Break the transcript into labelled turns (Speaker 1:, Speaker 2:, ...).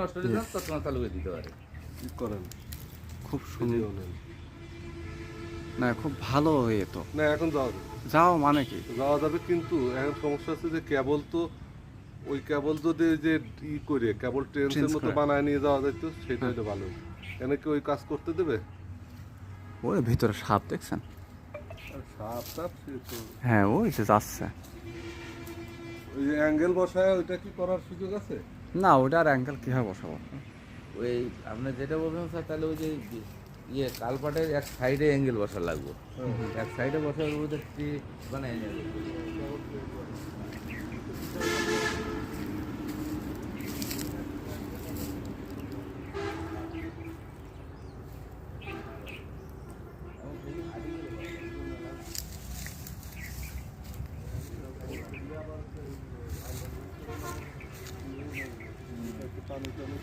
Speaker 1: নষ্ট হয়ে যাচ্ছে তৎক্ষণাৎ চালু করে দিতে পারে।
Speaker 2: কি করেন?
Speaker 3: খুব সুন্দর
Speaker 2: ভিডিও নেন।
Speaker 3: না, খুব ভালো হয়ে তো।
Speaker 2: না এখন যাওয়া যাবে,
Speaker 3: যাও মানে কি?
Speaker 2: যাওয়া যাবে, কিন্তু এখন সমস্যা হচ্ছে যে কেবল তো ওই কেবল যদি যে ই করে কেবল ট্রেনের
Speaker 3: Change
Speaker 2: মতো
Speaker 3: করে।
Speaker 2: বানায় নিয়ে যাওয়া যাইতো সেটা হলে ভালো হতো। কেন কি ওই কাজ করতে দেবে?
Speaker 3: ওই ভিতরে সাপ দেখছেন?
Speaker 2: আর সাপ টাপ সে তো
Speaker 3: হ্যাঁ, ওই যে যাচ্ছে।
Speaker 2: ওই যে অ্যাঙ্গেল বসায় ওইটা কি করার সুযোগ আছে?
Speaker 3: না, ওটার অ্যাঙ্গেল কীভাবে বসাবো?
Speaker 1: ওই আপনি যেটা বলবেন স্যার, তাহলে ওই যে ইয়ে কালপাটের এক সাইডে অ্যাঙ্গেল বসা লাগবে, এক সাইডে বসার মধ্যে মানে
Speaker 2: পানি টানি